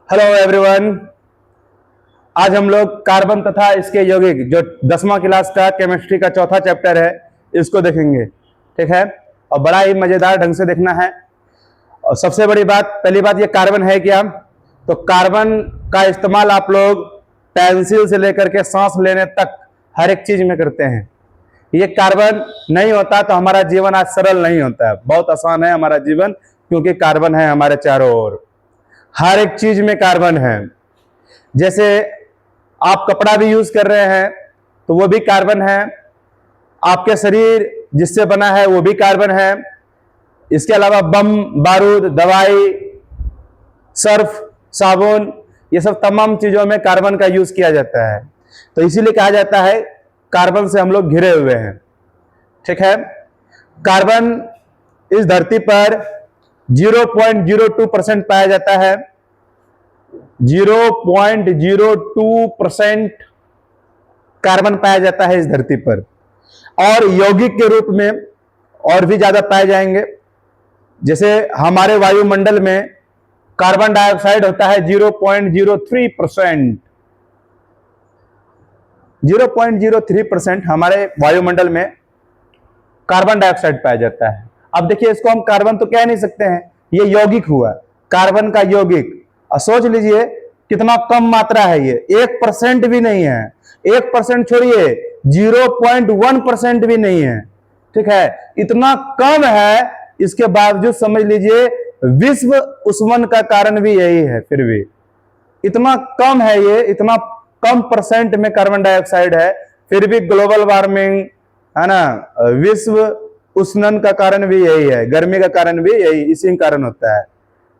Hello everyone. आज हम लोग कार्बन तथा इसके यौगिक जो 10वां क्लास का केमिस्ट्री का चौथा चैप्टर है इसको देखेंगे। ठीक है, और बड़ा ही मजेदार ढंग से देखना है। और सबसे बड़ी बात, पहली बात, ये कार्बन है क्या? तो कार्बन का इस्तेमाल आप लोग पेंसिल से लेकर के सांस लेने तक हर एक चीज में करते हैं। ये कार्बन नहीं होता तो हमारा जीवन आज सरल नहीं होता है। बहुत आसान है हमारा जीवन, क्योंकि कार्बन है हमारे चारों ओर। हर एक चीज में कार्बन है। जैसे आप कपड़ा भी यूज कर रहे हैं तो वो भी कार्बन है। आपके शरीर जिससे बना है वो भी कार्बन है। इसके अलावा बम, बारूद, दवाई, सर्फ, साबुन, ये सब तमाम चीजों में कार्बन का यूज किया जाता है। तो इसीलिए कहा जाता है कार्बन से हम लोग घिरे हुए हैं। ठीक है, कार्बन इस धरती पर 0.02% पाया जाता है। 0.02% कार्बन पाया जाता है इस धरती पर, और यौगिक के रूप में और भी ज्यादा पाए जाएंगे। जैसे हमारे वायुमंडल में कार्बन डाइऑक्साइड होता है 0.03%। 0.03% हमारे वायुमंडल में कार्बन डाइऑक्साइड पाया जाता है। अब देखिए, इसको हम कार्बन तो कह नहीं सकते हैं, ये यौगिक हुआ, कार्बन का यौगिक। और सोच लीजिए कितना कम मात्रा है ये, 1% भी नहीं है। 1% छोड़िए, 0.1% भी नहीं है। ठीक है, इतना कम है। इसके बावजूद समझ लीजिए विश्व उष्मन का कारण भी यही है। फिर भी इतना कम है ये, इतना कम परसेंट में कार्बन डाइऑक्साइड है, फिर भी ग्लोबल वार्मिंग है ना, विश्व उष्णन का कारण भी यही है, गर्मी का कारण भी यही, इसी कारण होता है।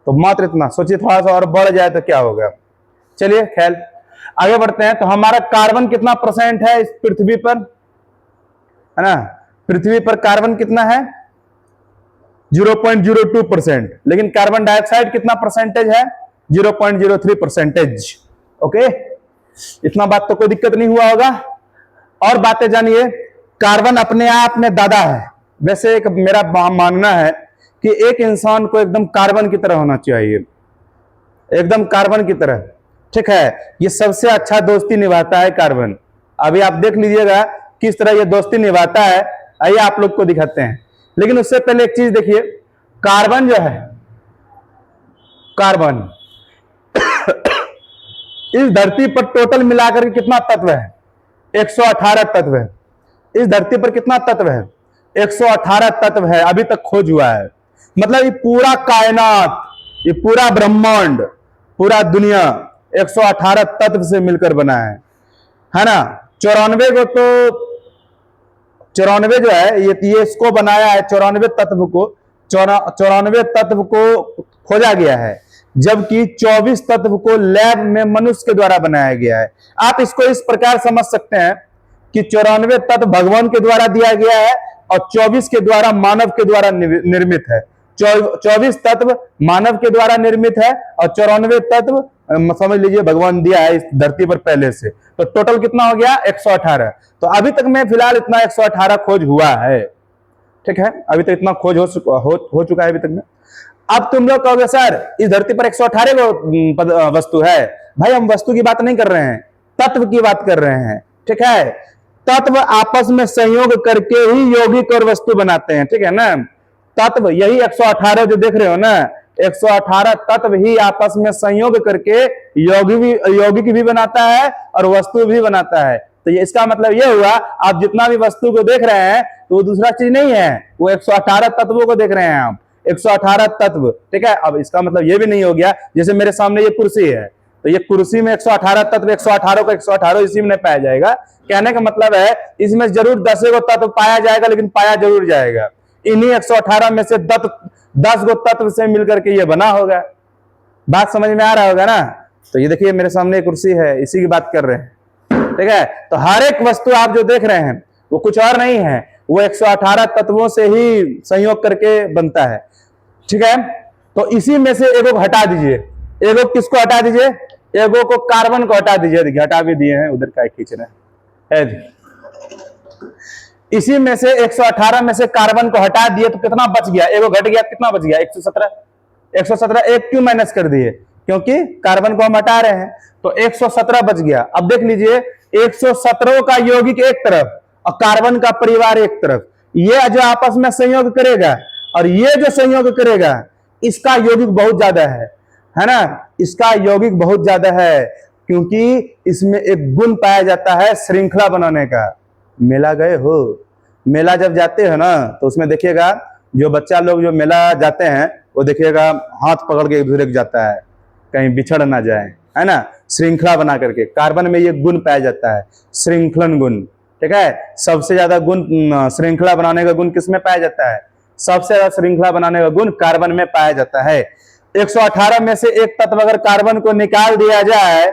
तो मात्र इतना सोचिए, थोड़ा सा और बढ़ जाए तो क्या होगा। चलिए खैर आगे बढ़ते हैं। तो हमारा कार्बन कितना परसेंट है इस पृथ्वी पर, है ना? पृथ्वी पर कार्बन कितना है? 0.02%। लेकिन कार्बन डाइऑक्साइड कितना परसेंटेज है? 0.03%। ओके, इतना बात तो कोई दिक्कत नहीं हुआ होगा। और बातें जानिए, कार्बन अपने आप में दादा है। वैसे एक मेरा मानना है कि एक इंसान को एकदम कार्बन की तरह होना चाहिए, एकदम कार्बन की तरह। ठीक है, ये सबसे अच्छा दोस्ती निभाता है कार्बन। अभी आप देख लीजिएगा किस तरह ये दोस्ती निभाता है। आइए आप लोग को दिखाते हैं। लेकिन उससे पहले एक चीज देखिए, कार्बन जो है, कार्बन इस धरती पर टोटल मिलाकर कितना तत्व है? 118 तत्व है। इस धरती पर कितना तत्व है? 118 तत्व है, अभी तक खोज हुआ है। मतलब ये पूरा कायनात, ये पूरा ब्रह्मांड, पूरा दुनिया 118 तत्व से मिलकर बना है ना? 94 को तो 94 जो है ये इसको बनाया है, 94 तत्व को, 94 तत्व को खोजा गया है, जबकि 24 तत्व को लैब में मनुष्य के द्वारा बनाया गया है। आप इसको इस प्रकार समझ सकते हैं कि 94 तत्व भगवान के द्वारा दिया गया है और 24 के द्वारा मानव के द्वारा निर्मित है। 24 तत्व मानव के द्वारा निर्मित है और 94 तत्व समझ लीजिए भगवान दिया है इस धरती पर पहले से। तो टोटल कितना हो गया? 118। तो अभी तक में फिलहाल इतना 118 खोज हुआ है। ठीक है, अभी तक इतना खोज हो चुका है अभी तक में। अब तुम लोग कहोगे सर इस धरती पर 118 वस्तु है। भाई हम वस्तु की बात नहीं कर रहे हैं, तत्व की बात कर रहे हैं। ठीक है, तत्व आपस में संयोग करके ही यौगिक और वस्तु बनाते हैं। ठीक है ना? तत्व यही 118 जो देख रहे हो ना, 118 तत्व ही आपस में संयोग करके यौगिक भी बनाता है और वस्तु भी बनाता है। तो ये इसका मतलब ये हुआ, आप जितना भी वस्तु को देख रहे हैं तो वो दूसरा चीज नहीं है, वो 118 तत्वों को देख रहे हैं आप, 118 तत्व। ठीक है, अब इसका मतलब ये भी नहीं हो गया जैसे मेरे सामने ये कुर्सी है, तो ये कुर्सी में 118 तत्व, 118 को 118 इसी में नहीं पाया जाएगा। कहने का मतलब है इसमें जरूर 10 गो तत्व पाया जाएगा, लेकिन पाया जरूर जाएगा। इन्हीं 118 में से 10 गो तत्व से मिलकर के ये बना होगा। बात समझ में आ रहा होगा ना? तो ये देखिए मेरे सामने कुर्सी है, इसी की बात कर रहे हैं। ठीक है, तो हर एक वस्तु आप जो देख रहे हैं वो कुछ और नहीं है, वो 118 तत्वों से ही संयोग करके बनता है। ठीक है, तो इसी में से एगो हटा दीजिए। एगो किसको हटा दीजिए? एगो को, कार्बन को हटा दीजिए। देखिए हटा भी दिए हैं, उधर का खींच रहे हैं। इसी में से 118 में से कार्बन को हटा दिए तो कितना बच गया? एगो घट गया, कितना बच गया? 117। 117 एक क्यों माइनस कर दिए? क्योंकि कार्बन को हम हटा रहे हैं, तो 117 बच गया। अब देख लीजिए 117 का यौगिक एक तरफ और कार्बन का परिवार एक तरफ, ये जो आपस में संयोग करेगा और ये जो संयोग करेगा इसका यौगिक बहुत ज्यादा है ना, इसका यौगिक बहुत ज्यादा है, क्योंकि इसमें एक गुण पाया जाता है श्रृंखला बनाने का। मेला गए हो, मेला जब जाते हो ना तो उसमें देखिएगा जो बच्चा लोग जो मेला जाते हैं वो देखिएगा हाथ पकड़ के एक दूसरे को जाता है, कहीं बिछड़ ना जाए, है ना, श्रृंखला बना करके। कार्बन में ये गुण पाया जाता है, श्रृंखलन गुण, ठीक है। सबसे ज्यादा गुण श्रृंखला बनाने का गुण किसमें पाया जाता है? सबसे ज्यादा श्रृंखला बनाने का गुण कार्बन में पाया जाता है। 118 में से एक तत्व अगर कार्बन को निकाल दिया जाए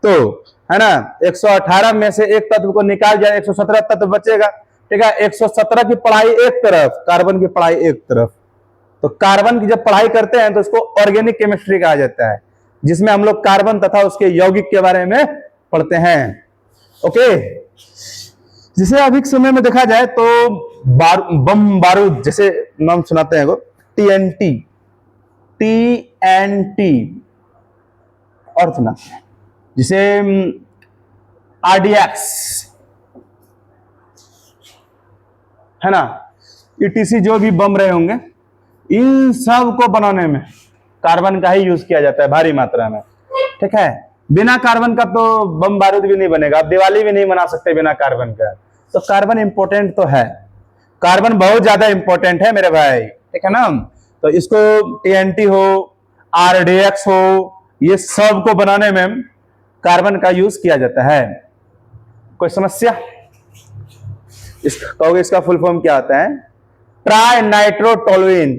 तो, है ना, 118 में से एक तत्व को निकाल दिया 117 तत्व बचेगा, ठीक है। 117 की पढ़ाई एक तरफ, कार्बन की पढ़ाई एक तरफ। तो कार्बन की जब पढ़ाई करते हैं तो उसको ऑर्गेनिक केमिस्ट्री कहा जाता है, जिसमें हम लोग कार्बन तथा उसके यौगिक के बारे में पढ़ते हैं। ओके, जिसे अभी समय में देखा जाए तो बम बारूद, जैसे नाम सुनाते हैं वो टीएनटी, टीएनटी, और सुनाते हैं जिसे आरडीएक्स, है ना, ईटीसी, जो भी बम रहे होंगे इन सब को बनाने में कार्बन का ही यूज किया जाता है भारी मात्रा में, ठीक है। बिना कार्बन का तो बम बारूद भी नहीं बनेगा, आप दिवाली भी नहीं मना सकते बिना कार्बन का। तो कार्बन इंपॉर्टेंट तो है, कार्बन बहुत ज्यादा इंपॉर्टेंट है मेरे भाई, ठीक है ना। तो इसको टीएनटी हो, आरडीएक्स हो, ये सब को बनाने में कार्बन का यूज किया जाता है। कोई समस्या? कहोगे इसका फुल फॉर्म क्या होता है? ट्राई नाइट्रोटोलुइन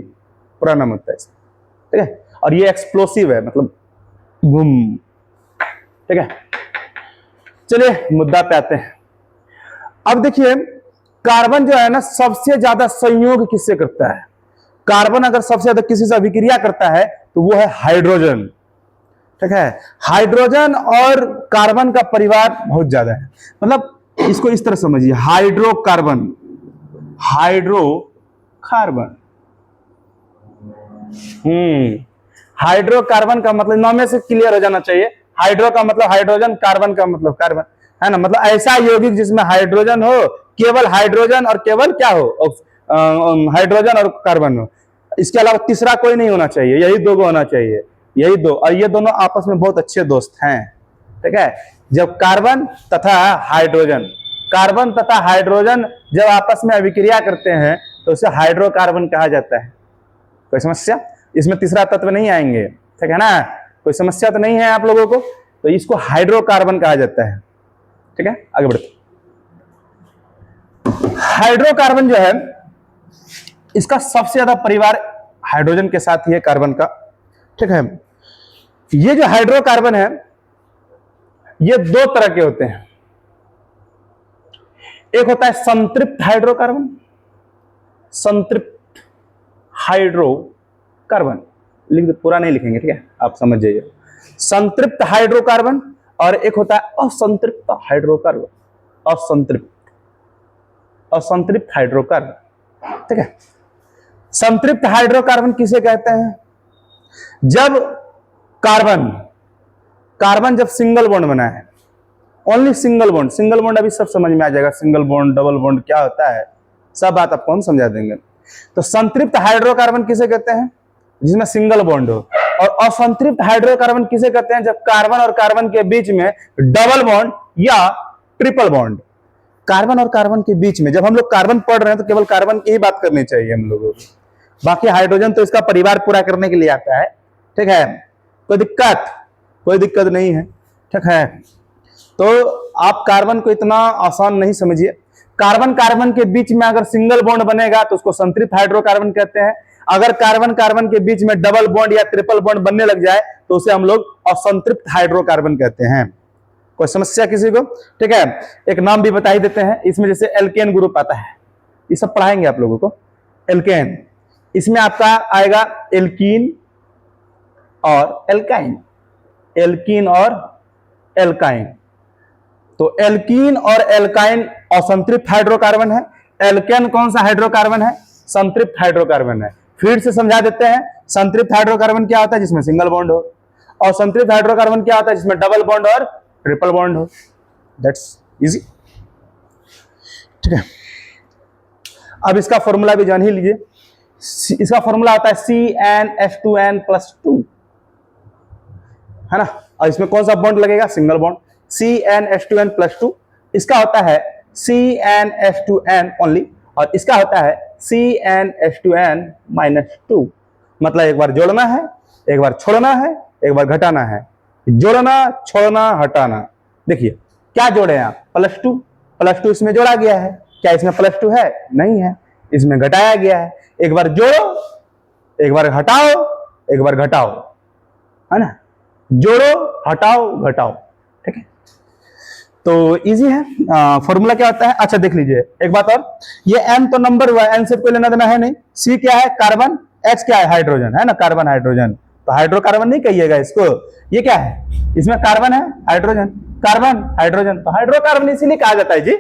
पूरा नाम होता है, ठीक है। और ये एक्सप्लोसिव है, मतलब घूम, ठीक है। चलिए मुद्दा पे आते हैं। अब देखिए कार्बन जो है ना सबसे ज्यादा संयोग किससे करता है? कार्बन अगर सबसे ज्यादा किसी से अभिक्रिया करता है तो वो है हाइड्रोजन, ठीक है। हाइड्रोजन और कार्बन का परिवार बहुत ज्यादा है, मतलब इसको इस तरह समझिए, हाइड्रोकार्बन, हाइड्रोकार्बन, हाइड्रोकार्बन का मतलब नाम में से क्लियर हो जाना चाहिए। हाइड्रो का मतलब हाइड्रोजन, कार्बन का मतलब कार्बन, है ना, मतलब ऐसा यौगिक जिसमें हाइड्रोजन हो, केवल हाइड्रोजन और केवल क्या हो, हाइड्रोजन और कार्बन हो, इसके अलावा तीसरा कोई नहीं होना चाहिए, यही दो होना चाहिए, यही दो। और ये दोनों आपस में बहुत अच्छे दोस्त हैं, ठीक है। जब कार्बन तथा हाइड्रोजन, कार्बन तथा हाइड्रोजन जब आपस में अभिक्रिया करते हैं तो उसे हाइड्रोकार्बन कहा जाता है। कोई समस्या? इसमें तीसरा तत्व नहीं आएंगे, ठीक है ना, कोई समस्या तो नहीं है आप लोगों को। तो इसको हाइड्रोकार्बन कहा जाता है, ठीक है। आगे बढ़ते, हाइड्रोकार्बन जो है इसका सबसे ज्यादा परिवार हाइड्रोजन के साथ ही है कार्बन का, ठीक है। ये जो हाइड्रोकार्बन है ये दो तरह के होते हैं, एक होता है संतृप्त हाइड्रोकार्बन, संतृप्त हाइड्रोकार्बन, लिख पूरा नहीं लिखेंगे, ठीक है, आप समझ जाइए। संतृप्त हाइड्रोकार्बन और एक होता है असंतृप्त हाइड्रोकार्बन, असंतृप्त, असंतृप्त हाइड्रोकार्बन, ठीक है। संतृप्त हाइड्रोकार्बन किसे कहते हैं? जब कार्बन, कार्बन जब सिंगल बॉन्ड बना है, only single bond, single bond अभी सब समझ में आ जाएगा, सिंगल बॉन्ड, डबल बॉन्ड क्या होता है, सब बात आपको हम समझा देंगे। तो संतृप्त हाइड्रोकार्बन किसे कहते हैं? जिसमें सिंगल बॉन्ड हो। और असंतृप्त हाइड्रोकार्बन किसे कहते हैं? जब कार्बन और कार्बन के बीच में डबल बॉन्ड या ट्रिपल बॉन्ड, कार्बन और कार्बन के बीच में, जब हम लोग कार्बन पढ़ रहे हैं तो केवल कार्बन की ही बात करनी चाहिए हम लोगों को, बाकी हाइड्रोजन तो इसका परिवार पूरा करने के लिए आता है, ठीक है। कोई दिक्कत? कोई दिक्कत नहीं है, ठीक है। तो आप कार्बन को इतना आसान नहीं समझिए। कार्बन कार्बन के बीच में अगर सिंगल बॉन्ड बनेगा तो उसको संतृप्त हाइड्रोकार्बन कहते हैं। अगर कार्बन कार्बन के बीच में डबल बॉन्ड या ट्रिपल बॉन्ड बनने लग जाए तो उसे हम लोग असंतृप्त हाइड्रोकार्बन कहते हैं। कोई समस्या किसी को? ठीक है, एक नाम भी बता ही देते हैं। इसमें जैसे एल्केन ग्रुप आता है, ये सब पढ़ाएंगे आप लोगों को। एल्केन, इसमें आपका आएगा एल्कीन और एल्काइन, एल्कीन और एल्काइन। तो एल्कीन और एल्काइन असंतृप्त हाइड्रोकार्बन है। एल्केन कौन सा हाइड्रोकार्बन है? संतृप्त हाइड्रोकार्बन है। फिर से समझा देते हैं, संतृप्त हाइड्रोकार्बन क्या होता है? जिसमें सिंगल बॉन्ड हो। और संतुलित हाइड्रोकार्बन क्या होता है? जिसमें डबल बॉन्ड और ट्रिपल बॉन्ड हो। दैट्स इजी, ठीक है। अब इसका फॉर्मूला भी जान ही लीजिए। इसका फॉर्मूला आता है CnH2n+2, है ना। और इसमें कौन सा बॉन्ड लगेगा? Single bond, CnH2n+2। इसका होता है CnH2n ओनली, और इसका होता है CnH2n-2। मतलब एक बार जोड़ना है, एक बार छोड़ना है, एक बार घटाना है। जोड़ना, छोड़ना, हटाना। देखिए क्या जोड़े आप? +2, +2 इसमें जोड़ा गया है। क्या इसमें +2 है? नहीं है, इसमें घटाया गया है। एक बार जोड़ो, एक बार हटाओ, एक बार घटाओ, है ना। जोड़ो, हटाओ, घटाओ, ठीक है। तो इजी है। फॉर्मूला क्या होता है? अच्छा देख लीजिए एक बात और, ये N तो नंबर हुआ, N से कोई लेना देना है नहीं। C क्या है? कार्बन। H क्या है? हाइड्रोजन, है ना, कार्बन हाइड्रोजन। तो हाइड्रोकार्बन नहीं कहिएगा इसको। ये क्या है? इसमें कार्बन है, हाइड्रोजन, कार्बन, हाइड्रोजन। तो हाइड्रोकार्बन इसीलिए कहा जाता है जी,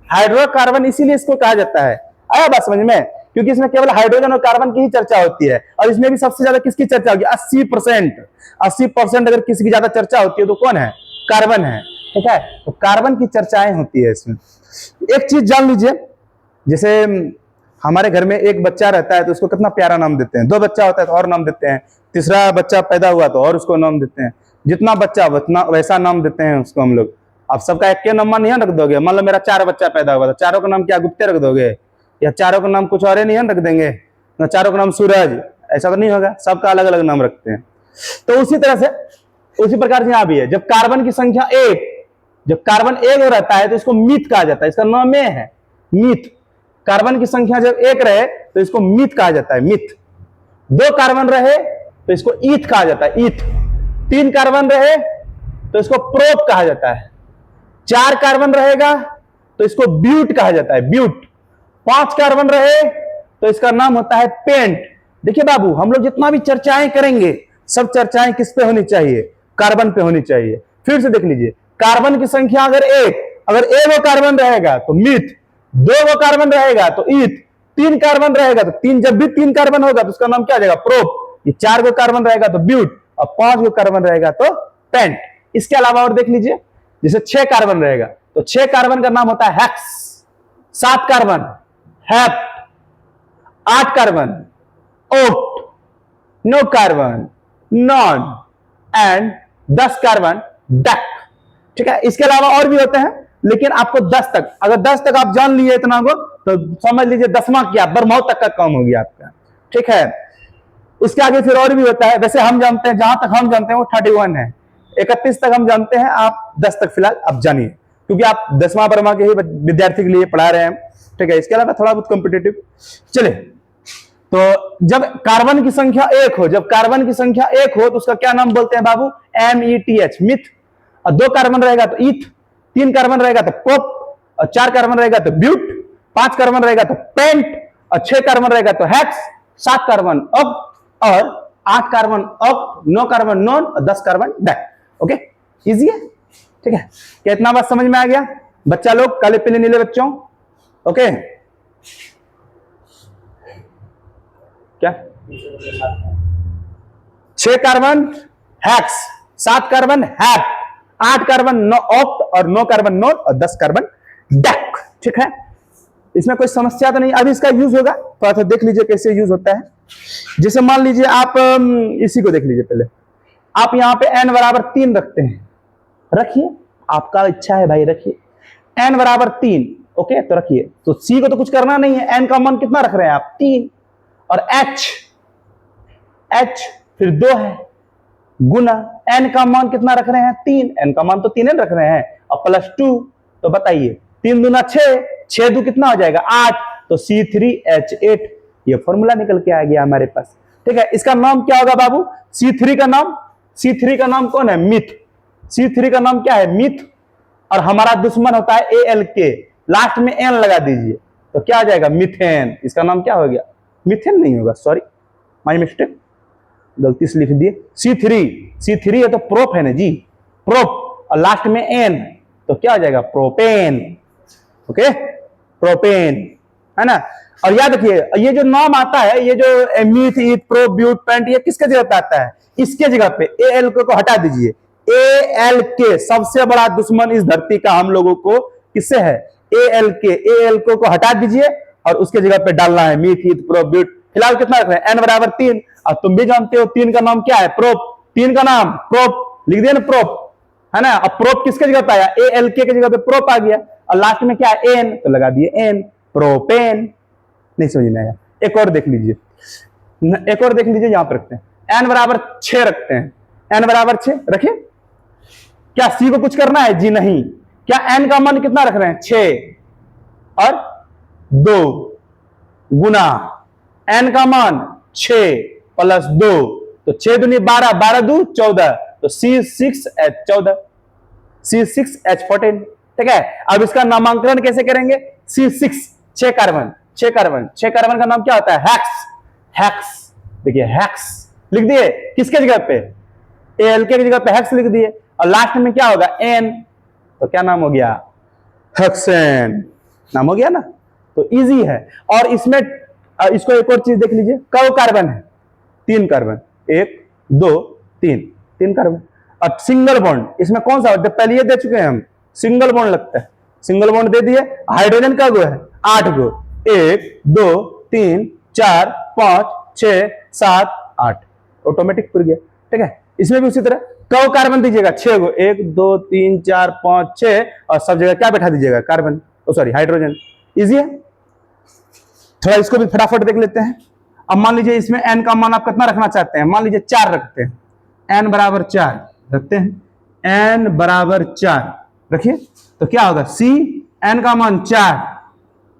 हाइड्रोकार्बन इसीलिए इसको कहा जाता है। आया बात समझ में? क्योंकि इसमें केवल हाइड्रोजन और कार्बन की ही चर्चा होती है, और इसमें भी सबसे ज्यादा किसकी चर्चा होगी? 80%। 80% अगर किसी की ज्यादा चर्चा होती है तो कौन है? कार्बन है, ठीक है। तो कार्बन की चर्चाएं होती है इसमें। एक चीज जान लीजिए, जैसे हमारे घर में एक बच्चा रहता है तो उसको कितना प्यारा नाम देते हैं। 2 बच्चा होता है तो और नाम देते हैं, तीसरा बच्चा पैदा हुआ तो और उसको नाम देते हैं। जितना बच्चा उतना वैसा नाम देते हैं उसको हम लोग। आप सबका एक के नाम नहीं रख दोगे। मान लो मेरा 4 बच्चा पैदा हुआ, तो चारों का नाम क्या गुप्ते रख दोगे? या चारों का नाम कुछ और नहीं रख देंगे ना? चारों का नाम सूरज, ऐसा तो नहीं होगा, सबका अलग अलग नाम रखते हैं। तो उसी तरह से, उसी प्रकार से यहाँ भी है। जब कार्बन की संख्या 1, जब कार्बन 1 रहता है तो इसको मीथ कहा जाता है। इसका नाम ये है मीथ। कार्बन की संख्या जब 1 रहे तो इसको मीथ कहा जाता है, मीथ। 2 कार्बन रहे तो इसको ईथ कहा जाता है, ईथ। 3 कार्बन रहे तो इसको प्रोप कहा जाता है। 4 कार्बन रहेगा तो इसको ब्यूट कहा जाता है, ब्यूट। 5 कार्बन रहे तो इसका नाम होता है पेंट। देखिए बाबू, हम लोग जितना भी चर्चाएं करेंगे, सब चर्चाएं किस पे होनी चाहिए? कार्बन पे होनी चाहिए। फिर से देख लीजिए, कार्बन की संख्या अगर 1, अगर 1 कार्बन रहेगा तो मीथ, 2 कार्बन रहेगा तो ईथ, 3 कार्बन रहेगा तो 3, जब भी 3 कार्बन होगा तो उसका नाम क्या आ जाएगा? प्रोप। ये 4 कार्बन रहेगा तो ब्यूट, और 5 कार्बन रहेगा तो पेंट। इसके अलावा और देख लीजिए, जैसे 6 कार्बन रहेगा तो 6 कार्बन का नाम होता है hex. 7 carbon hep, 8 carbon oct, 9 carbon non, and 10 carbon dec, ठीक है। इसके अलावा और भी होते हैं, लेकिन आपको 10 तक, अगर 10 तक आप जान लिए इतना को, तो समझ लीजिए 10वां क्या, बरमौत तक का काम हो गया आपका, ठीक है। उसके आगे फिर और भी होता है। वैसे हम जानते हैं, जहां तक हम जानते हैं वो 31 है, 31 तक हम जानते हैं। आप 10 तक फिलहाल आप जानिए, क्योंकि आप 10वां बरमा के ही विद्यार्थी के लिए पढ़ा रहे हैं, ठीक है। इसके अलावा थोड़ा बहुत कॉम्पिटिटिव। चले, तो जब कार्बन की संख्या 1 हो, जब कार्बन की संख्या 1 हो तो उसका क्या नाम बोलते हैं बाबू? METH, myth. और 2 कार्बन रहेगा तो ईथ, 3 कार्बन रहेगा तो प्रोप, और 4 कार्बन रहेगा तो ब्यूट, 5 कार्बन रहेगा तो पेंट, और 6 कार्बन रहेगा तो हेक्स, 7 कार्बन ऑक्ट, और 8 कार्बन ऑक्ट, 9 कार्बन नॉन, और 10 कार्बन डाई। ओके, इजी है, ठीक है। क्या इतना बात समझ में आ गया? बच्चा लोग काले पीले नीले बच्चों, ओके। क्या 6 carbon hex, 7 carbon hep, 8 carbon oct, और 9 कार्बन नॉन, और 10 कार्बन डक, ठीक है। इसमें कोई समस्या तो नहीं। अभी इसका यूज होगा, थोड़ा सा देख लीजिए कैसे यूज होता है। जैसे मान लीजिए आप इसी को देख लीजिए, पहले आप यहां पे n बराबर 3 रखते हैं, रखिए, आपका इच्छा है भाई, रखिए n बराबर 3, ओके, तो रखिए। तो c को तो कुछ करना नहीं है, n का मान कितना रख रहे हैं आप? 3, और h फिर 2 है, गुना n का मान कितना रख रहे हैं? 3, n का मान तो 3 रख रहे हैं, और +2, तो बताइए 3 दूना 6, 6 दू कितना हो जाएगा? 8, तो C3H8, ये फॉर्मूला निकल के आ गया हमारे पास, ठीक है। इसका नाम क्या होगा बाबू? C3 का नाम कौन है? मिथ। C3 का नाम क्या है? मिथ। और हमारा दुश्मन होता है ALK, लास्ट में N लगा दीजिए, तो क्या आ जाएगा? मिथेन। इसका नाम क्या हो गया? मिथेन नहीं होगा, सॉरी, माय मिस्टेक, गलती से लिख दिए। C3 है तो प्रोप है ना जी, प्रोप, और लास्ट में N, तो क्या हो जाएगा? प्रोपेन, ओके, प्रोपेन, है ना। और याद रखिए ये जो नाम आता है, ये जो मीथ, ईथ, प्रो, ब्यूट, पेंट, ये किसके जगह पे आता है? इसके जगह पे एल को हटा दीजिए। एल के सबसे बड़ा दुश्मन इस धरती का हम लोगों को किससे है? एल को हटा दीजिए और उसके जगह पे डालना है मीथ, ईथ, प्रो, ब्यूट। फिलहाल कितना रख रहे हैं? एन बराबर 3। और तुम भी जानते हो 3 का नाम क्या है? प्रोप। 3 का नाम प्रोप, लिख दिया ना प्रोप, है ना। अब प्रोप किसके जगह पे आया? एल के जगह पे प्रोप आ गया और लास्ट में क्या है? एन, तो लगा दिए एन, प्रोपेन। नहीं समझ में आया? एक और देख लीजिए, एक और देख लीजिए, यहां पर रखते हैं एन बराबर 6 रखते हैं। एन बराबर 6 रखिए। क्या सी को कुछ करना है? जी नहीं। क्या एन का मान कितना रख रहे हैं? 6 और 2 गुना एन का मान 6 प्लस 2, तो 6 दूनी 12, 12 दू 14, तो C6H14, C6H14। ठीक है। अब इसका नामांकन कैसे करेंगे? C6, 6 कार्बन, 6 कार्बन, 6 कार्बन का नाम क्या होता है? हेक्स। हेक्स, देखिए हेक्स लिख दिए। किसके जगह पे? एल के जगह पे हेक्स लिख दिए और लास्ट में क्या होगा? एन, तो क्या नाम हो गया? हेक्सेन नाम हो गया ना। तो इजी है। और इसमें इसको एक और चीज देख लीजिए, कौ कार्बन है? 3 कार्बन, 1 2 3, 3 कार्बन। अब सिंगल बॉन्ड इसमें कौन सा? पहले ये दे चुके हैं हम, सिंगल बॉन्ड लगता है। सिंगल बॉन्ड दे दिए। हाइड्रोजन का गो है 8 गो, 1 2 3 4 5 6 7 8, ऑटोमेटिक पुर गया। ठीक है। इसमें भी उसी तरह कौ कार्बन दीजिएगा 6 गो, 1 2 3 4 5 6, और सब जगह क्या बैठा दीजिएगा? Carbon, sorry hydrogen. इजी है। थोड़ा इसको भी फटाफट देख लेते हैं। अब मान लीजिए इसमें एन का मान आप कितना रखना चाहते हैं? मान लीजिए 4 रखते हैं। एन बराबर 4 रखते हैं। एन बराबर 4 रखिए, तो क्या होगा? सी एन का मान 4,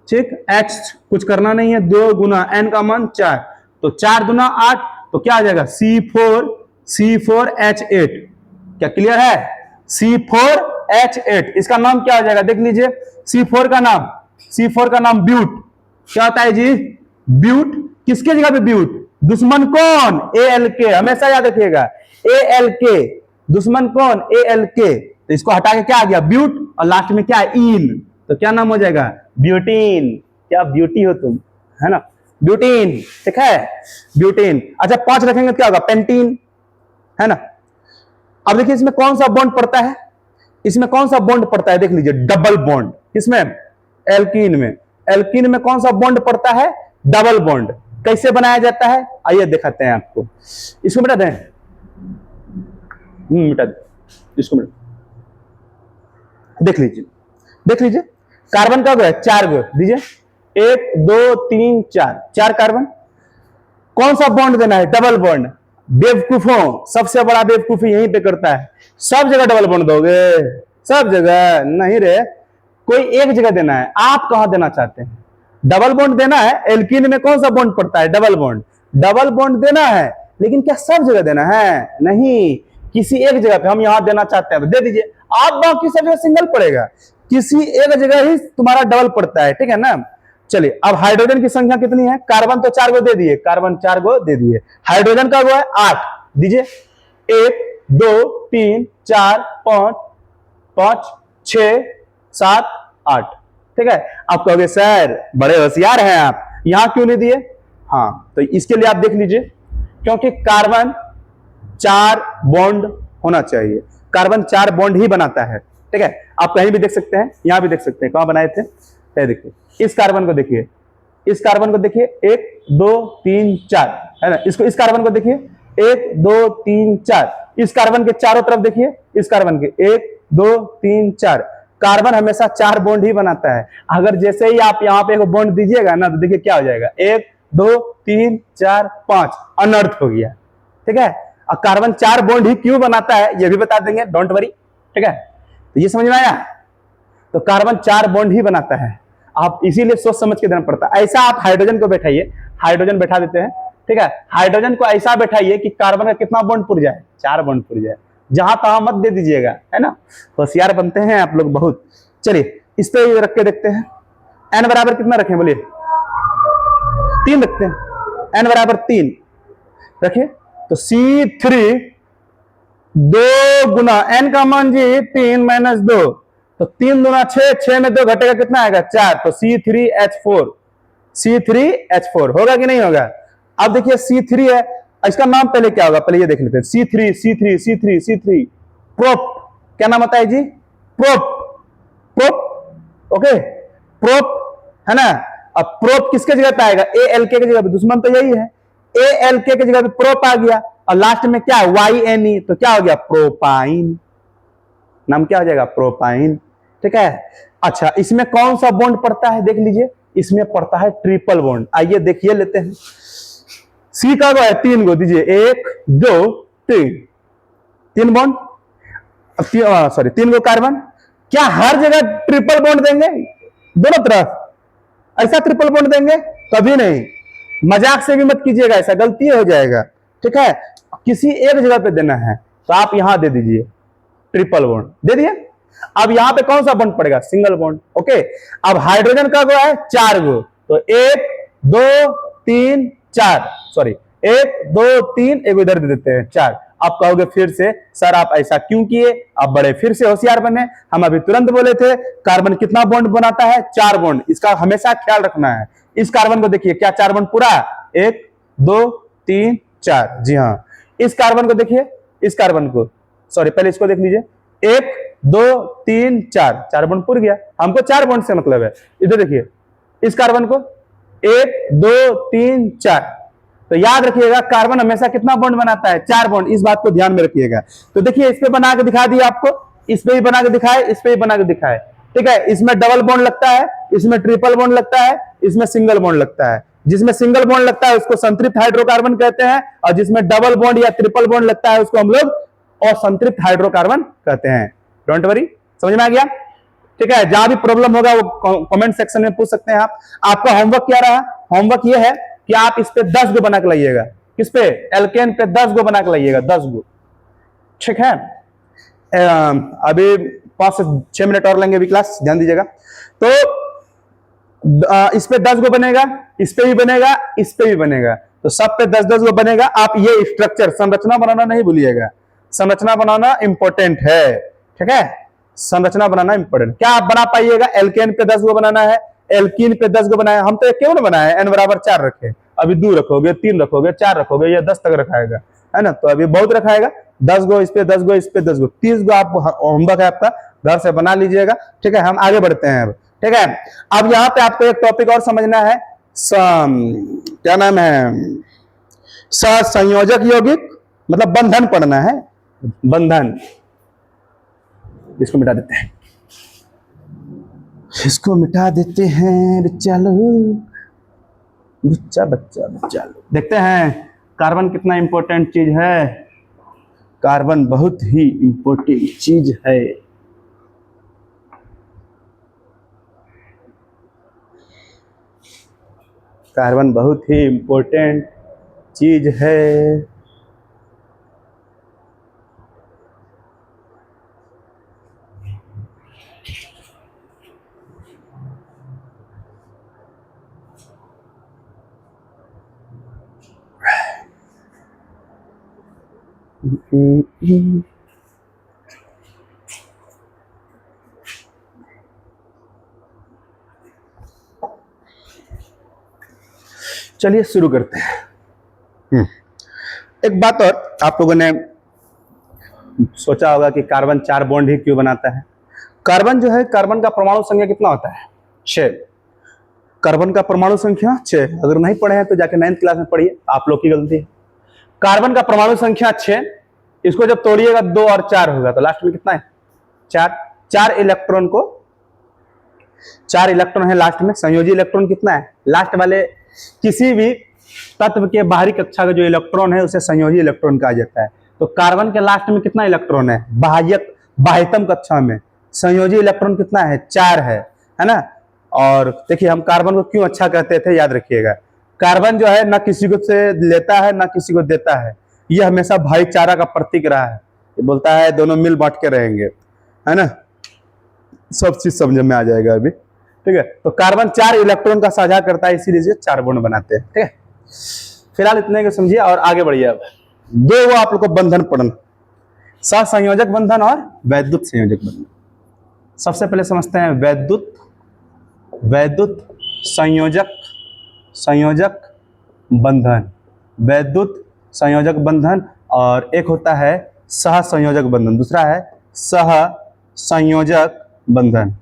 ठीक। एच कुछ करना नहीं है, 2 गुना एन का मान 4, तो 4 गुना 8, तो क्या आ जाएगा? C4H8। क्या क्लियर है? C4H8 इसका नाम क्या हो जाएगा? देख लीजिए। C4 का नाम ब्यूट। क्या होता है जी? ब्यूट। किसके जगह पे ब्यूट? दुश्मन कौन? ALK, हमेशा याद रखिएगा। ALK दुश्मन कौन? ALK। तो इसको हटा के क्या आ गया? ब्यूट, और लास्ट में क्या है? इन, तो क्या नाम हो जाएगा? ब्यूटीन। क्या ब्यूटी हो तुम, है ना। ब्यूटीन, ठीक है, ब्यूटीन। अच्छा 5 रखेंगे तो क्या होगा? पेंटीन, है ना। अब देखिए इसमें कौन सा बॉन्ड पड़ता है? इसमें कौन सा बॉन्ड पड़ता है? देख लीजिए, डबल बॉन्ड। किसमें? एल्कीन में। एल्कीन में कौन सा बॉन्ड पड़ता है? Double bond. कैसे बनाया जाता है? आइए दिखाते हैं आपको। इसको मिटा दें, मिटा दें इसको, मिटा देख लीजिए। देख लीजिए कार्बन का गो है 4 गो, दीजिए 1 2 3 4, 4 कार्बन। कौन सा बॉन्ड देना है? Double bond. बेवकूफों, सबसे बड़ा बेवकूफी यहीं पे करता है। सब जगह डबल बॉन्ड दोगे? सब जगह नहीं रे, कोई एक जगह देना है। आप कहां देना चाहते हैं? डबल बॉन्ड देना है। एल्कीन में कौन सा बॉन्ड पड़ता है? Double bond. डबल बॉन्ड देना है, लेकिन क्या सब जगह देना है? नहीं, किसी एक जगह पे हम यहां देना चाहते हैं तो दे दीजिए। आप बाकी सब जगह सिंगल पड़ेगा, किसी एक जगह ही तुम्हारा डबल पड़ता है। ठीक है ना। चलिए अब हाइड्रोजन की संख्या कितनी है? कार्बन तो 4 गो दे दिए, कार्बन 4 गो दे दिए। हाइड्रोजन का गो है 8, दीजिए 1 2 3 4 5 5 6 7 8। ठीक है। आप कहोगे सर बड़े होशियार हैं आप, यहां क्यों नहीं दिए? हाँ, तो इसके लिए आप देख लीजिए, क्योंकि कार्बन 4 बॉन्ड होना चाहिए। कार्बन 4 बॉन्ड ही बनाता है। ठीक है। आप कहीं भी देख सकते हैं, यहां भी देख सकते हैं। कहां बनाए थे? देखिए इस कार्बन को देखिए, इस कार्बन को देखिए 1 2 3 4, है ना। इसको, इस कार्बन को देखिए 1 2 3 4, इस कार्बन के चारों तरफ देखिए, इस कार्बन के 1 2 3 4। कार्बन हमेशा 4 बॉन्ड ही बनाता है। अगर जैसे ही आप यहां पे एक बॉन्ड दीजिएगा ना, तो देखिए क्या हो जाएगा? 1 2 3 4 5, अनर्थ हो गया। ठीक है। और कार्बन 4 बॉन्ड ही क्यों बनाता है ये भी बता देंगे, डोंट वरी। ठीक है, तो ये समझ में आया? तो कार्बन 4 बॉन्ड ही बनाता है। आप इसीलिए सोच समझ के देना पड़ता है। ऐसा आप हाइड्रोजन को बैठाइए, हाइड्रोजन बैठा देते हैं। ठीक है। हाइड्रोजन को ऐसा बैठाइए कि कार्बन का कितना बॉन्ड पुर जाए? 4 बॉन्ड पुर जाए। जहां तहां मत दे दीजिएगा, है ना। होशियार बनते हैं आप लोग बहुत। चलिए इस पे रख के देखते हैं। एन बराबर कितना रखें? बोलिए 3 रखते हैं। एन बराबर 3 रखिए, तो C3 2 गुना एन का मान जी 3 - 2, तो 3 दूना 6, 6 में 2 घटेगा, कितना आएगा? 4, तो C3H4। C3H4 होगा कि नहीं होगा? अब देखिए C3 है, इसका नाम पहले क्या होगा, पहले ये देख लेते हैं। C3 प्रोप, क्या नाम होता है जी? प्रोप, ओके, प्रोप है ना। अब प्रोप किसके जगह पे आएगा? ALK की जगह पे, दुश्मन तो यही है, ALK की जगह पे प्रोप आ गया, और लास्ट में क्या YNE, तो क्या हो गया? प्रोपाइन। नाम क्या हो जाएगा? प्रोपाइन, ठीक है। अच्छा, इसमें कौन सा बॉन्ड पड़ता है देख लीजिए, इसमें पड़ता है ट्रिपल बॉन्ड। आइए देखिए लेते हैं। सी का है 3 गो, दीजिए 1 2 3 बॉन्ड, सॉरी 3 गो कार्बन। क्या हर जगह ट्रिपल बॉन्ड देंगे दोनों तरफ? ऐसा ट्रिपल बॉन्ड देंगे? कभी नहीं, मजाक से भी मत कीजिएगा, ऐसा गलती हो जाएगा, ठीक है। किसी एक जगह पे देना है, तो आप यहां दे दीजिए ट्रिपल बॉन्ड, दे दिए। अब यहां पे कौन सा बॉन्ड पड़ेगा? Single bond, okay. अब हाइड्रोजन का गो है 4 गो, तो 1 2 3 4, सॉरी 1 2 3, एक इधर दे देते हैं 4। आप कहोगे फिर से सर आप ऐसा क्यों किए? आप बड़े फिर से होशियार बने। हम अभी तुरंत बोले थे कार्बन कितना बॉन्ड बनाता है? 4 बॉन्ड। इसका हमेशा ख्याल रखना है। इस कार्बन को देखिए, क्या 4 बॉन्ड पूरा? 1 2 3 4, जी हाँ। इस कार्बन को देखिए, इस कार्बन को, सॉरी पहले इसको देख लीजिए, 1 2 3 4, 4 बॉन्ड पूर गया। हमको 4 बॉन्ड से मतलब है। इधर देखिए, इस कार्बन को 1 2 3 4, तो याद रखिएगा कार्बन हमेशा कितना बॉन्ड बनाता है? 4 बॉन्ड। इस बात को ध्यान में रखिएगा। तो देखिए इस पे बना के दिखा दिया आपको, इस पे भी बना के दिखाए, इस पे भी बना के दिखाए, ठीक है। इसमें डबल बॉन्ड लगता है, इसमें ट्रिपल बॉन्ड लगता है, इसमें सिंगल बॉन्ड लगता है। जिसमें सिंगल बॉन्ड लगता है उसको संतृप्त हाइड्रोकार्बन कहते हैं, और जिसमें डबल बॉन्ड या ट्रिपल बॉन्ड लगता है उसको हम लोग असंतृप्त हाइड्रोकार्बन कहते हैं। डोंट वरी, समझ में आ गया? ठीक है, जहां भी प्रॉब्लम होगा वो कमेंट सेक्शन में पूछ सकते हैं आप। आपका होमवर्क क्या रहा? होमवर्क ये है कि आप इस पे 10 गो बना के लाइएगा। किस पे? एल्केन पे 10 गो बना के लाइएगा, 10 गो, ठीक है। अभी 5 से 6 मिनट और लेंगे अभी क्लास, ध्यान दीजिएगा। तो इस पे 10 गो बनेगा, इस पे भी बनेगा, इस पे भी बनेगा, तो सब पे 10-10 गो बनेगा। आप ये स्ट्रक्चर संरचना बनाना नहीं भूलिएगा, संरचना बनाना इंपॉर्टेंट है, ठीक है। संरचना बनाना इंपॉर्टेंट। क्या आप बना पाइएगा? एल्केन पे 10 गो बनाना है, एल्कीन पे 10 गो बनाया। हम तो क्यों ना बनाए, n बराबर 4 रखे, अभी 2 रखोगे, 3 रखोगे, 4 रखोगे, या 10 तक रखाएगा, है ना। तो अभी बहुत रखाएगा, 10 गो इस पे, 10 गो इस पे, 10 गो, 30 गो आप होमवर्क है आपका, घर से बना लीजिएगा, ठीक है। हम आगे बढ़ते हैं अब, ठीक है। अब यहाँ पे आपको एक टॉपिक और समझना है, क्या नाम है, सहसंयोजक यौगिक, मतलब बंधन पढ़ना है, बंधन। इसको मिटा देते हैं, इसको मिटा देते हैं, बच्चा लोग, बच्चा लोग। देखते हैं कार्बन कितना इंपॉर्टेंट चीज है। कार्बन बहुत ही इंपॉर्टेंट चीज है। कार्बन बहुत ही इंपॉर्टेंट चीज है। चलिए शुरू करते हैं। एक बात और, आप लोगों ने सोचा होगा कि कार्बन 4 बॉन्ड ही क्यों बनाता है। कार्बन जो है, कार्बन का परमाणु संख्या कितना होता है? 6। कार्बन का परमाणु संख्या 6। अगर नहीं पढ़े हैं तो जाके 9th क्लास में पढ़िए, आप लोग की गलती है। कार्बन का परमाणु संख्या 6, इसको जब तोड़िएगा 2 और 4 होगा, तो लास्ट में कितना है? 4। 4 इलेक्ट्रॉन को, 4 इलेक्ट्रॉन है लास्ट में। संयोजी इलेक्ट्रॉन कितना है? लास्ट वाले किसी भी तत्व के बाहरी कक्षा का जो इलेक्ट्रॉन है उसे संयोजी इलेक्ट्रॉन कहा जाता है। तो कार्बन के लास्ट में कितना इलेक्ट्रॉन है? बाह्यतम कक्षा में संयोजी इलेक्ट्रॉन कितना है? 4 है ना। और देखिए हम कार्बन को क्यों अच्छा कहते थे, याद रखिएगा। कार्बन जो है ना किसी को से लेता है ना किसी को देता है, ये हमेशा भाईचारा का प्रतीक रहा है। ये बोलता है दोनों मिल बांट के रहेंगे, है ना। सब चीज समझ में आ जाएगा अभी, ठीक है। तो कार्बन 4 इलेक्ट्रॉन का साझा करता है, इसीलिए 4 बॉन्ड बनाते हैं, ठीक है। फिलहाल इतने को समझिए और आगे बढ़िए। अब 2 वो आप लोग को बंधन पढ़ना, सहसंयोजक बंधन और वैद्युत संयोजक बंधन। सबसे पहले समझते हैं वैद्युत संयोजक संयोजक बंधन, वैद्युत संयोजक बंधन, और एक होता है सह संयोजक बंधन, दूसरा है सह संयोजक बंधन,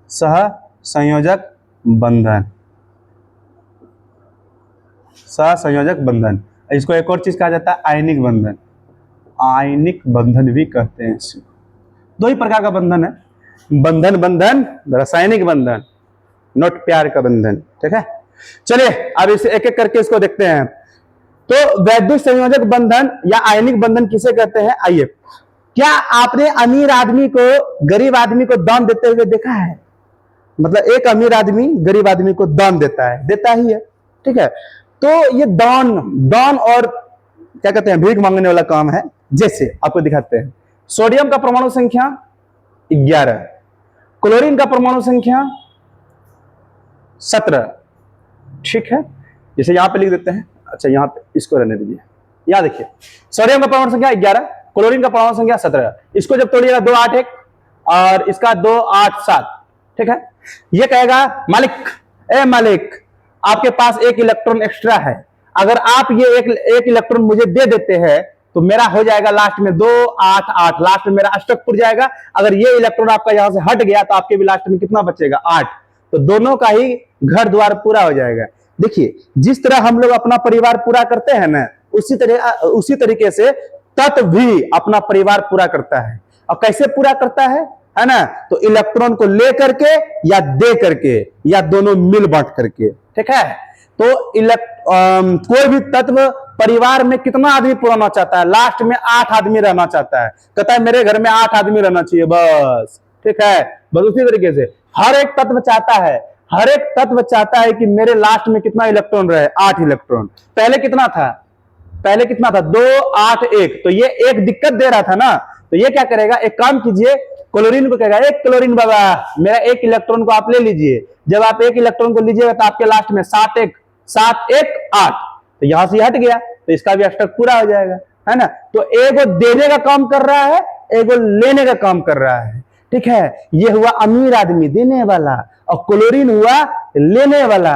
सह संयोजक बंधन, सह संयोजक बंधन। इसको एक और चीज कहा जाता है आयनिक बंधन, आयनिक बंधन भी कहते हैं इसे। दो ही प्रकार का बंधन है, बंधन बंधन, रासायनिक बंधन, नोट प्यार का बंधन, ठीक है। चलिए अब इसे एक एक करके इसको देखते हैं। तो वैद्युत संयोजक बंधन या आयनिक बंधन किसे कहते हैं, आइए। क्या आपने अमीर आदमी को गरीब आदमी को दान देते हुए देखा है? मतलब एक अमीर आदमी गरीब आदमी को दान देता है, देता ही है, ठीक है। तो ये दान, दान और क्या कहते हैं, भीख मांगने वाला काम है। जैसे आपको दिखाते हैं, सोडियम का परमाणु संख्या 11, क्लोरीन का परमाणु संख्या 17, ठीक है। जैसे यहां पे लिख देते हैं, अच्छा यहां पे इसको रहने दीजिए। यहां देखिए, सोडियम का परमाणु संख्या 11, क्लोरीन का परमाणु संख्या 17। इसको जब तोड़िएगा 2 8 1 और इसका 2 8 7, ठीक है। ये कहेगा मालिक, ए मालिक, आपके पास एक इलेक्ट्रॉन एक्स्ट्रा है, अगर आप ये एक इलेक्ट्रॉन मुझे दे देते हैं तो मेरा हो जाएगा लास्ट में 2 8 8, लास्ट में मेरा अष्टक पुर जाएगा। अगर ये इलेक्ट्रॉन आपका यहां से हट गया तो आपके भी लास्ट में कितना बचेगा, 8। तो दोनों का ही घर द्वार पूरा हो जाएगा। देखिए, जिस तरह हम लोग अपना परिवार पूरा करते हैं ना, उसी तरीके से तत्व भी अपना परिवार पूरा करता है। और कैसे पूरा करता है ना, तो इलेक्ट्रॉन को ले करके या दे करके या दोनों मिल बांट करके, ठीक है। तो कोई भी तत्व परिवार में कितना आदमी पुराना चाहता है, लास्ट में 8 आदमी रहना चाहता है, कहता है मेरे घर में 8 आदमी रहना चाहिए बस, ठीक है। बस उसी तरीके से हर एक तत्व चाहता है, हर एक तत्व चाहता है कि मेरे लास्ट में कितना इलेक्ट्रॉन रहे, 8 इलेक्ट्रॉन। पहले कितना था, पहले कितना था, 2 8 1। तो ये एक दिक्कत दे रहा था ना, तो ये क्या करेगा, एक काम कीजिए, क्लोरीन को कहेगा, एक क्लोरीन बाबा मेरा एक इलेक्ट्रॉन को आप ले लीजिए। जब आप एक इलेक्ट्रॉन को लीजिएगा तो आपके लास्ट में 7 1 8, तो यहां से हट गया तो इसका भी अष्टक पूरा हो जाएगा, है ना। तो एगो देने का काम कर रहा है, एगो लेने का काम कर रहा है, ठीक है। ये हुआ अमीर आदमी देने वाला, और क्लोरीन हुआ लेने वाला,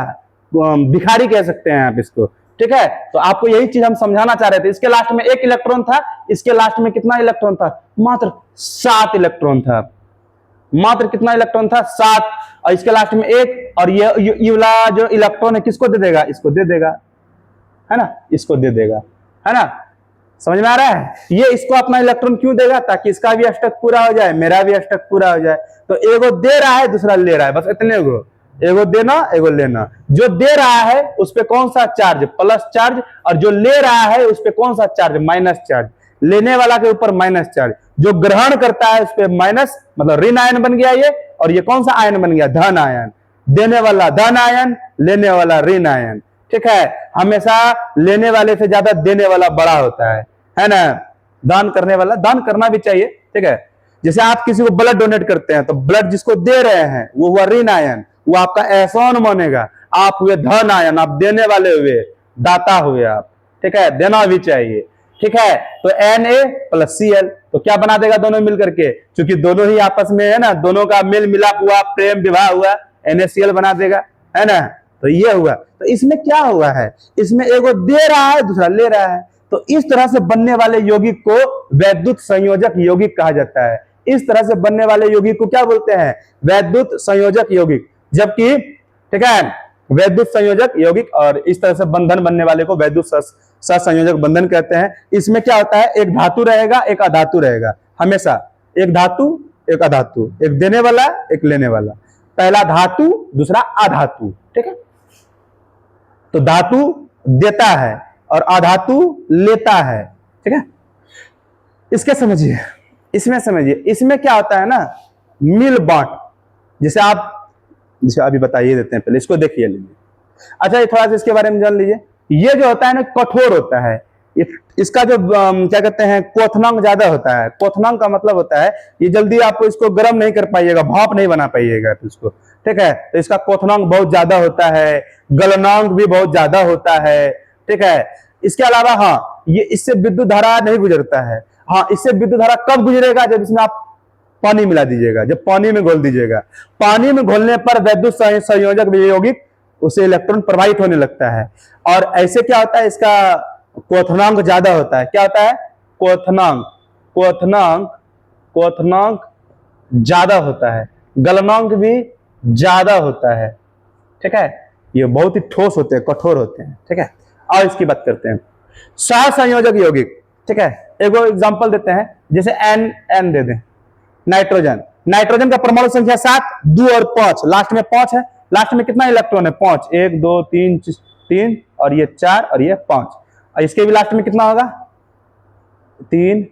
भिखारी कह सकते हैं आप इसको, ठीक है। तो आपको यही चीज हम समझाना चाह रहे थे। इसके लास्ट में 1 इलेक्ट्रॉन था, इसके लास्ट में कितना इलेक्ट्रॉन था, मात्र 7 इलेक्ट्रॉन था, मात्र कितना इलेक्ट्रॉन था, 7। और इसके लास्ट में 1, और ये वाला जो इलेक्ट्रॉन है किसको दे देगा, इसको दे देगा, है ना, इसको दे देगा, है ना। समझ में आ रहा है, ये इसको अपना इलेक्ट्रॉन क्यों देगा, ताकि इसका भी अष्टक पूरा हो जाए, मेरा भी अष्टक पूरा हो जाए। तो एगो दे रहा है, दूसरा ले रहा है, बस इतने गो, एगो देना एगो लेना। जो दे रहा है उस पे कौन सा चार्ज, प्लस चार्ज, और जो ले रहा है उस पे कौन सा चार्ज, माइनस चार्ज। लेने वाला के ऊपर माइनस चार्ज, जो ग्रहण करता है उस पे माइनस, मतलब ऋण आयन बन गया ये, और ये कौन सा आयन बन गया, धन आयन। देने वाला धन आयन, लेने वाला ऋण आयन, ठीक है। हमेशा लेने वाले से ज्यादा देने वाला बड़ा होता है ना। दान करने वाला, दान करना भी चाहिए, ठीक है। जैसे आप किसी को ब्लड डोनेट करते हैं तो ब्लड जिसको दे रहे हैं वो हुआ ऋण आयन, वो आपका एहसान मानेगा। आप हुए धन आयन, आप देने वाले हुए, दाता हुए आप, ठीक है। देना भी चाहिए, ठीक है। तो Na+Cl तो क्या बना देगा दोनों मिल करके, क्योंकि दोनों ही आपस में है ना, दोनों का मेल मिलाप हुआ, प्रेम विवाह हुआ, NaCl बना देगा, है ना। तो ये हुआ। तो इसमें क्या हुआ है, इसमें एगो दे रहा है, दूसरा ले रहा है। तो इस तरह से बनने वाले यौगिक को वैद्युत संयोजक यौगिक कहा जाता है। इस तरह से बनने वाले यौगिक को क्या बोलते हैं, वैद्युत संयोजक यौगिक। जबकि, ठीक है, वैद्युत संयोजक यौगिक, और इस तरह से बंधन बनने वाले को वैद्युत सहसंयोजक बंधन कहते हैं। इसमें क्या होता है, एक धातु रहेगा, एक अधातु रहेगा, हमेशा एक धातु एक अधातु, एक देने वाला एक लेने वाला। पहला धातु, दूसरा अधातु, ठीक है। तो धातु देता है और अधातु लेता है, ठीक है। इसके समझिए, इसमें समझिए, इसमें क्या होता है ना, मिल बांट। जैसे अभी बताइए देते हैं, पहले इसको देखिए लीजिए। अच्छा, ये थोड़ा सा इसके बारे में जान लीजिए। ये जो होता है ना, कठोर होता है। इसका जो क्या कहते हैं, क्वथनांक ज्यादा होता है। क्वथनांक का मतलब होता है ये जल्दी आप इसको गर्म नहीं कर पाइएगा, भाप नहीं बना पाइएगा इसको, ठीक है। तो इसका क्वथनांक बहुत ज्यादा होता है, गलनांक भी बहुत ज्यादा होता है, ठीक है। इसके अलावा हाँ, ये इससे विद्युत धारा नहीं गुजरता है। हाँ, इससे विद्युत धारा कब गुजरेगा, जब इसमें आप पानी मिला दीजिएगा, जब पानी में घोल दीजिएगा। पानी में घोलने पर वैद्युत संयोजक यौगिक उससे इलेक्ट्रॉन प्रवाहित होने लगता है। और ऐसे क्या होता है, इसका क्वथनांक ज्यादा होता है। क्या होता है? क्वथनांक। क्वथनांक क्वथनांक ज्यादा होता है, गलनांक भी ज्यादा होता है। ठीक है, ये बहुत ही ठोस होते हैं, कठोर होते हैं। ठीक है, और इसकी बात करते हैं सहसंयोजक यौगिक। ठीक है, एक एग्जांपल देते हैं, जैसे एन दे दें। नाइट्रोजन, नाइट्रोजन का परमाणु संख्या 7, 2 और 5, लास्ट में 5 है। लास्ट में कितना इलेक्ट्रॉन है? 5, 1 2 3 3 और ये 4 और ये 5, और इसके भी लास्ट में कितना होगा? 3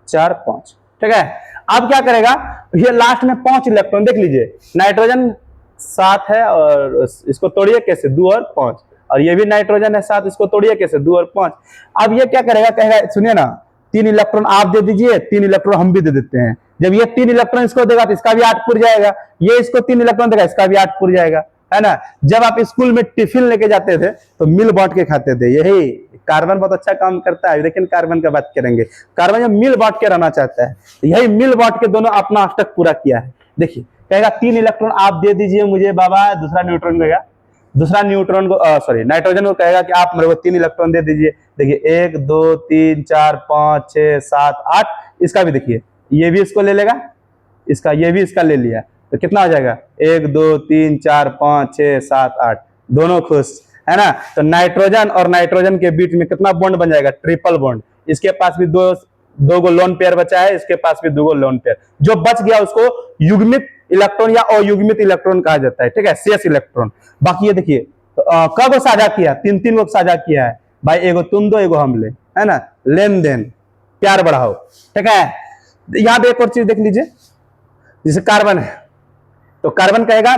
4 5। ठीक है, अब क्या करेगा, ये लास्ट में 5 इलेक्ट्रॉन, देख लीजिए नाइट्रोजन 7 है और इसको तोड़िए कैसे, 2 और 5, और ये भी नाइट्रोजन है 7, इसको तोड़िए कैसे, 2 और 5। अब ये क्या करेगा, कहेगा सुनिए ना, 3 इलेक्ट्रॉन आप दे दीजिए, 3 इलेक्ट्रॉन हम भी दे देते हैं। जब ये 3 इलेक्ट्रॉन इसको देगा तो इसका भी 8 पुर जाएगा, ये इसको 3 इलेक्ट्रॉन देगा, इसका भी 8 पुर जाएगा, है ना। जब आप स्कूल में टिफिन लेके जाते थे तो मिल बांट के खाते थे। यही कार्बन बहुत अच्छा काम करता है, लेकिन कार्बन का बात करेंगे। कार्बन जब मिल बांट के रहना चाहता है, यही मिल बांट के दोनों अपना अष्टक पूरा किया है। देखिए, कहेगा 3 इलेक्ट्रॉन आप दे दीजिए मुझे बाबा, दूसरा न्यूट्रॉन देगा, दूसरा न्यूट्रॉन को सॉरी नाइट्रोजन को कहेगा कि आप मेरे को 3 इलेक्ट्रॉन दे दीजिए। देखिए 1 2 3 4 5 6 7 8, इसका भी देखिए, ये भी इसको ले लेगा, इसका ये भी इसका ले लिया, तो कितना हो जाएगा? 1 2 3 4 5 6 7 8, दोनों खुश, है ना। तो नाइट्रोजन और नाइट्रोजन के बीच में कितना बॉन्ड बन जाएगा? Triple bond. इसके पास भी दो गो लोन पेयर बचा है, इसके पास भी 2 गो लोन पेयर। जो बच गया उसको युग्मित इलेक्ट्रॉन या अयुग्मित इलेक्ट्रॉन कहा जाता है। ठीक है, शेष इलेक्ट्रॉन। बाकी ये देखिए कब साझा किया? 3 को साझा किया है भाई, एगो तुम दो एगो हम ले, है ना, लेन देन, प्यार बढ़ाओ। ठीक है, यहां पे एक और चीज देख लीजिए, जैसे कार्बन है, तो कार्बन कहेगा,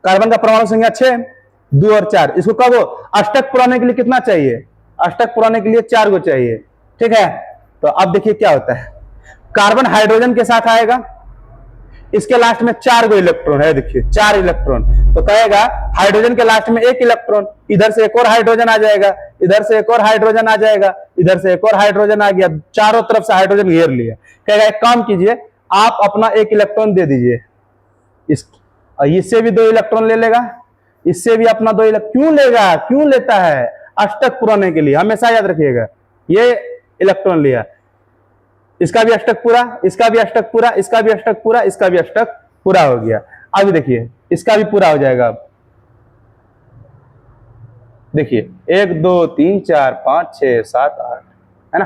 कार्बन का परमाणु संख्या 6, 2 और 4, इसको कब अष्टक पुराने के लिए कितना चाहिए? अष्टक पुराने के लिए 4 को चाहिए। ठीक है, तो अब देखिए क्या होता है, कार्बन हाइड्रोजन के साथ आएगा, इसके लास्ट में 4 गो इलेक्ट्रॉन है, देखिए 4 इलेक्ट्रॉन, तो कहेगा हाइड्रोजन के लास्ट में 1 इलेक्ट्रॉन, इधर से एक और हाइड्रोजन आ जाएगा, इधर से एक और हाइड्रोजन आ जाएगा, इधर से एक और हाइड्रोजन आ गया, चारों तरफ से हाइड्रोजन घेर लिया। कहेगा एक काम कीजिए, आप अपना 1 इलेक्ट्रॉन दे दीजिए, इससे भी 2 इलेक्ट्रॉन ले लेगा, इससे भी अपना 2 इलेक्ट्रॉन। क्यों लेगा, क्यों लेता है? अष्टक पुराने के लिए, हमेशा याद रखिएगा। ये इलेक्ट्रॉन लिया, इसका भी अष्टक पूरा, इसका भी अष्टक पूरा, इसका भी अष्टक पूरा, इसका भी अष्टक पूरा हो गया। अब देखिए इसका भी पूरा हो जाएगा। अब देखिए 1 2 3 4 5 6 7 8, है ना।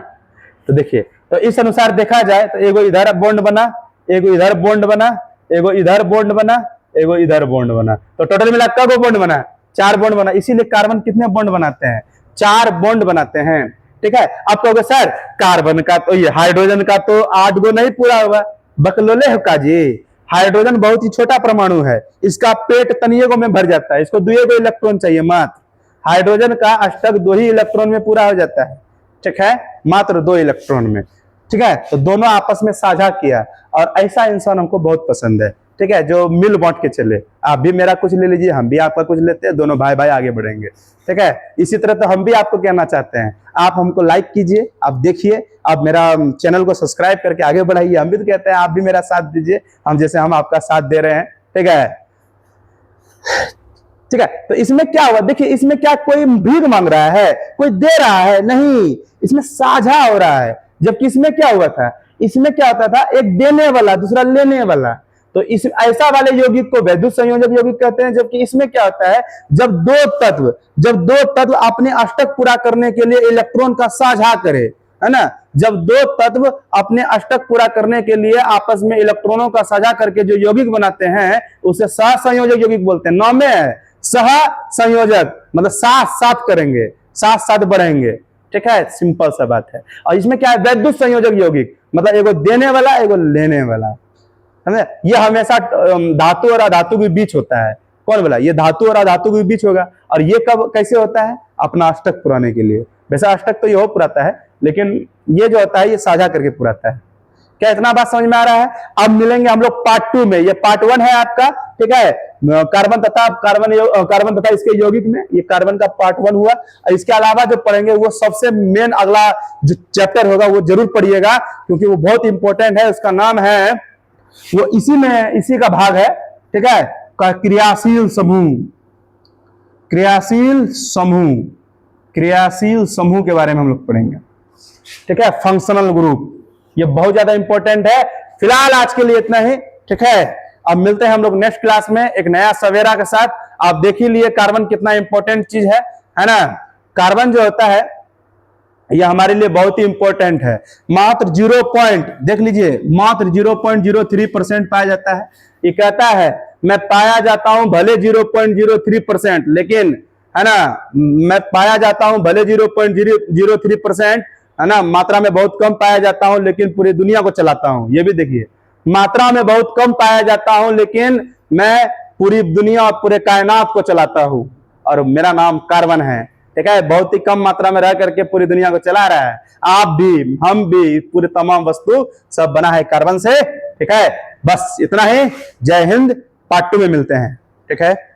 तो देखिए, तो इस अनुसार देखा जाए तो एगो इधर बॉन्ड बना, एगो इधर बॉन्ड बना, एगो इधर बॉन्ड बना, एगो इधर बॉन्ड बना, तो टोटल मिला कब बॉन्ड बना? 4 बॉन्ड बना। इसीलिए कार्बन कितने बॉन्ड बनाते हैं? 4 बॉन्ड बनाते हैं। ठीक है, आप कहोगे सर कार्बन का तो ये हाइड्रोजन का तो 8 गो नहीं पूरा हुआ, बकलोले हो का जी। हाइड्रोजन बहुत ही छोटा परमाणु है, इसका पेट तनिए गो में भर जाता है, इसको 2 गो इलेक्ट्रॉन चाहिए मात्र। हाइड्रोजन का अष्टक 2 ही इलेक्ट्रॉन में पूरा हो जाता है। ठीक है, मात्र 2 इलेक्ट्रॉन में। ठीक है, तो दोनों आपस में साझा किया, और ऐसा इंसान हमको बहुत पसंद है। ठीक है, जो मिल बांट के चले, आप भी मेरा कुछ ले लीजिए, हम भी आपका कुछ लेते हैं, दोनों भाई भाई आगे बढ़ेंगे। ठीक है, इसी तरह तो हम भी आपको कहना चाहते हैं, आप हमको लाइक कीजिए, आप देखिए, आप मेरा चैनल को सब्सक्राइब करके आगे बढ़ाइए। हम भी तो कहते हैं आप भी मेरा साथ दीजिए, हम जैसे हम आपका साथ दे रहे हैं। ठीक है, ठीक है, तो इसमें क्या हुआ? देखिए, इसमें क्या कोई भीख मांग रहा है, कोई दे रहा है? नहीं, इसमें साझा हो रहा है। जबकि इसमें क्या हुआ था? इसमें क्या होता था, एक देने वाला दूसरा लेने वाला। तो इस ऐसा वाले यौगिक को वैद्युत संयोजक यौगिक कहते हैं। जबकि इसमें क्या होता है, जब दो तत्व अपने अष्टक पूरा करने के लिए इलेक्ट्रॉन का साझा करे, है ना, जब 2 तत्व अपने अष्टक पूरा करने के लिए आपस में इलेक्ट्रॉनों का साझा करके जो यौगिक बनाते हैं, उसे सहसंयोजक यौगिक बोलते हैं। नाम में है सह संयोजक, मतलब साथ साथ करेंगे, साथ साथ बढ़ेंगे। ठीक है, सिंपल सा बात है। और इसमें क्या है, वैद्युत संयोजक यौगिक, मतलब एगो देने वाला एगो लेने वाला, है। ये हमेशा धातु और अधातु के बीच होता है। कौन बोला? ये धातु और अधातु के बीच होगा। और ये कब कैसे होता है? अपना अष्टक पुराने के लिए। वैसे अष्टक तो ये हो पुराता है, लेकिन ये जो होता है ये साझा करके पुराता है। क्या इतना बात समझ में आ रहा है? अब मिलेंगे हम लोग पार्ट 2 में। ये पार्ट 1 है आपका, ठीक है, कार्बन तथा इसके यौगिक में। ये कार्बन का पार्ट 1 हुआ। और इसके अलावा जो पढ़ेंगे वो सबसे मेन अगला जो चैप्टर होगा वो जरूर पढ़िएगा, क्योंकि वो बहुत इंपॉर्टेंट है। उसका नाम है, वो इसी का भाग है। ठीक है, क्रियाशील समूह। क्रियाशील समूह, क्रियाशील समूह के बारे में हम लोग पढ़ेंगे। ठीक है, फंक्शनल ग्रुप, ये बहुत ज्यादा इंपॉर्टेंट है। फिलहाल आज के लिए इतना ही। ठीक है, अब मिलते हैं हम लोग नेक्स्ट क्लास में एक नया सवेरा के साथ। आप देख ही लिए कार्बन कितना इंपॉर्टेंट चीज है ना। कार्बन जो होता है यह हमारे लिए बहुत ही इंपॉर्टेंट है। मात्र 0.03% पाया जाता है। ये कहता है मैं पाया जाता हूं भले 0.03%, लेकिन है ना, मैं पाया जाता हूं भले 0.003%, है ना, मात्रा में बहुत कम पाया जाता हूं, लेकिन पूरी दुनिया को चलाता हूं। ये भी देखिए, मात्रा में बहुत कम पाया जाता हूं, लेकिन मैं पूरी दुनिया और पूरे कायनात को चलाता हूं, और मेरा नाम कार्बन है। ठीक है, बहुत ही कम मात्रा में रह करके पूरी दुनिया को चला रहा है। आप भी, हम भी, पूरी तमाम वस्तु सब बना है कार्बन से। ठीक है, बस इतना ही। जय हिंद। पार्ट 2 में मिलते हैं। ठीक है।